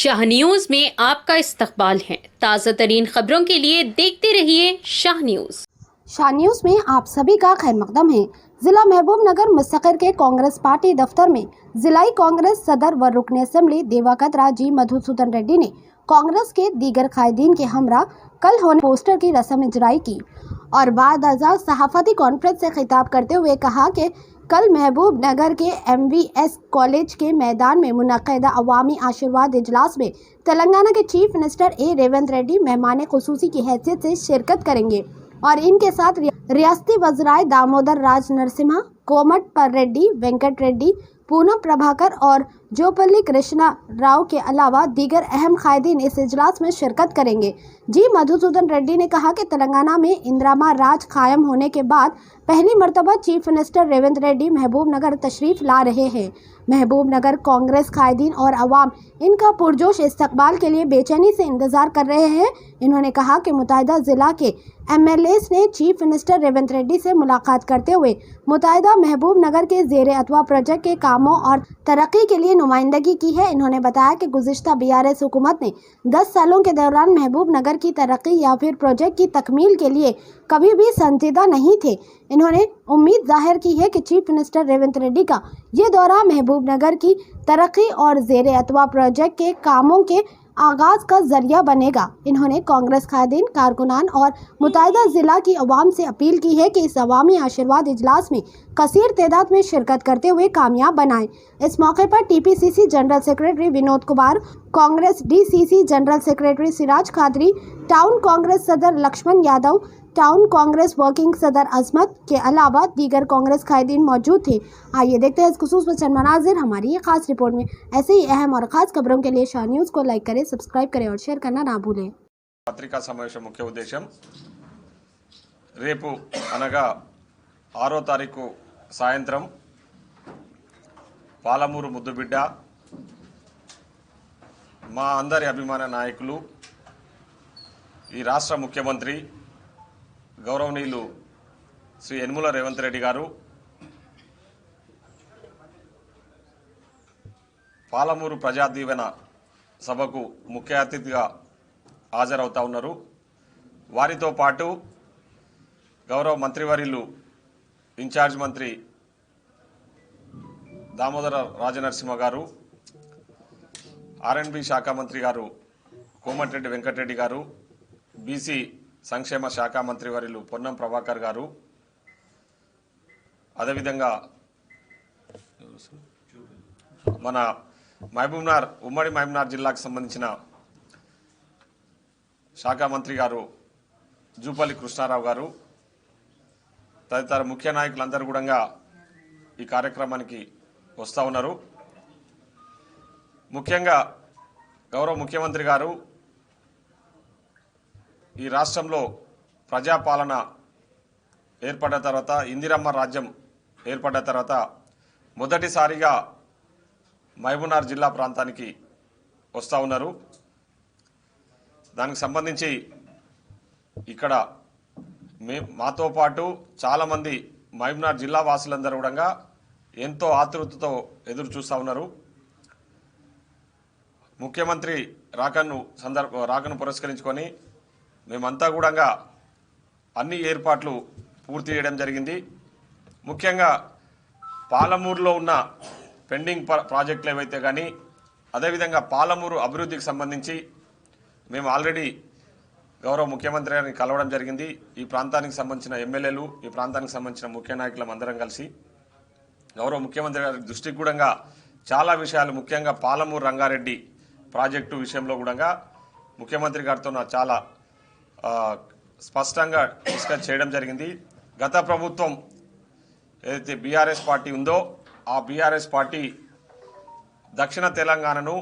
Shah news में आपका इस्तकबाल है। ताज़ा तरीन खबरों के लिए देखते रहिए शाह न्यूज। शाह न्यूज में आप सभी का खैर मकदम है। जिला महबूब नगर मुस्तकिर के कांग्रेस पार्टी दफ्तर में जिलाई कांग्रेस सदर व रुकन असेंबली देवाकतरा जी मधुसूदन रेड्डी ने कांग्रेस के दीगर कायदीन के हमरा कल होने पोस्टर की रस्म इजराई की और बाद अज़ा सहाफती कॉन्फ्रेंस से खिताब करते हुए कहा कि कल महबूब नगर के MVS कॉलेज के मैदान में मुनक़दा अवामी आशीर्वाद इजलास में तेलंगाना के चीफ मिनिस्टर ए रेवंत रेड्डी मेहमान खुसूसी की हैसियत से शिरकत करेंगे और इनके साथ रियासती वज़राए दामोदर राज नरसिम्हा, कोमट रेड्डी, वेंकट रेड्डी, पूनम प्रभाकर और जोपल्ली कृष्णा राव के अलावा दीगर अहम कायदीन इस इजलास में शिरकत करेंगे। जी मधुसूदन रेड्डी ने कहा कि तेलंगाना में इंदिरा राज कायम होने के बाद पहली मर्तबा चीफ मिनिस्टर रेवंत रेड्डी महबूब नगर तशरीफ ला रहे हैं। महबूब नगर कांग्रेस कायदीन और अवाम इनका पुरजोश इस्तकबाल के लिए बेचैनी से इंतजार कर रहे हैं। इन्होंने कहा कि मुत्तहिदा जिला के MLAs ने चीफ मिनिस्टर रेवंत रेड्डी से मुलाकात करते हुए मुत्तहिदा महबूब नगर के ज़ेर अतवा प्रोजेक्ट के कामों और तरक्की के लिए नुमाइंदगी की है। इन्होंने बताया कि गुज़िश्ता BRS हुकूमत ने 10 सालों के दौरान महबूब नगर की तरक्की या फिर प्रोजेक्ट की तकमील के लिए कभी भी संजीदा नहीं थे। इन्होंने उम्मीद जाहिर की है कि चीफ मिनिस्टर रेवंत रेड्डी का ये दौरा महबूब नगर की तरक्की और ज़ेर अतवा प्रोजेक्ट के कामों के आगाज़ का जरिया बनेगा। इन्होंने कांग्रेस कायदीन, कारकुनान और मुत्तहिदा ज़िला की अवाम से अपील की है कि इस अवामी आशीर्वाद इजलास में कसीर तादाद में शिरकत करते हुए कामयाब बनाएं। इस मौके पर TPCC general secretary Vinod Kumar, Congress DCC general secretary Siraj Qadri, town Congress सदर लक्ष्मण यादव, टाउन कांग्रेस वर्किंग सदर अजमत के अलावा दीगर कांग्रेस कायदीन मौजूद थे। आइए देखते हैं इस खुसूस में चंद मनाजिर हमारी ये खास रिपोर्ट में। ऐसे ही अहम और खास खबरों के लिए शाह न्यूज़ को लाइक करें, सब्सक्राइब करें और शेयर करना ना भूलें। పత్రికా సమావేశం ముఖ్య ఉద్దేశం రేపు అనగా 6వ తారీఖు సాయంత్రం పాలమూరు ముద్దుబిడ్డ మా అందరి అభిమాన నాయకులు ఈ రాష్ట్ర ముఖ్యమంత్రి గౌరవనీయులు శ్రీ యనమల రేవంత్ రెడ్డి గారు పాలమూరు ప్రజా దీవెన సభకు ముఖ్య అతిథిగా హాజరవుతా ఉన్నారు। వారితో పాటు గౌరవ మంత్రివర్యులు ఇన్ఛార్జ్ మంత్రి దామోదర రాజనరసింహ గారు, R&B శాఖ మంత్రి గారు కోమటిరెడ్డి వెంకటరెడ్డి గారు, BC సంక్షేమ శాఖ మంత్రివర్యులు పొన్నం ప్రభాకర్ గారు, అదేవిధంగా మన మహబూబ్నగర్ ఉమ్మడి మహబూబ్నగర్ జిల్లాకు సంబంధించిన శాఖ మంత్రి గారు జూపల్లి కృష్ణారావు గారు తదితర ముఖ్య నాయకులందరూ కూడా ఈ కార్యక్రమానికి వస్తూ ఉన్నారు। ముఖ్యంగా గౌరవ ముఖ్యమంత్రి గారు ఈ రాష్ట్రంలో ప్రజాపాలన ఏర్పడ్డ తర్వాత, ఇందిరమ్మ రాజ్యం ఏర్పడ్డ తర్వాత మొదటిసారిగా మహబూబ్నగర్ జిల్లా ప్రాంతానికి వస్తూ ఉన్నారు। దానికి సంబంధించి ఇక్కడ మాతో పాటు చాలామంది మహబూబ్నగర్ జిల్లా వాసులందరూ కూడా ఎంతో ఆతృతతో ఎదురు చూస్తూ ఉన్నారు। ముఖ్యమంత్రి రాకను పురస్కరించుకొని మేమంతా కూడా అన్ని ఏర్పాట్లు పూర్తి చేయడం జరిగింది। ముఖ్యంగా పాలమూరులో ఉన్న పెండింగ్ ప్రాజెక్టులు ఏవైతే కానీ, అదేవిధంగా పాలమూరు అభివృద్ధికి సంబంధించి మేము ఆల్రెడీ గౌరవ ముఖ్యమంత్రి గారిని కలవడం జరిగింది। ఈ ప్రాంతానికి సంబంధించిన ఎమ్మెల్యేలు, ఈ ప్రాంతానికి సంబంధించిన ముఖ్య నాయకులం అందరం కలిసి గౌరవ ముఖ్యమంత్రి గారి దృష్టికి కూడా చాలా విషయాలు, ముఖ్యంగా పాలమూరు రంగారెడ్డి ప్రాజెక్టు విషయంలో కూడా ముఖ్యమంత్రి గారితో చాలా స్పష్టంగా డిస్కస్ చేయడం జరిగింది। గత ప్రభుత్వం ఏదైతే BRS పార్టీ ఉందో ఆ BRS పార్టీ దక్షిణ తెలంగాణను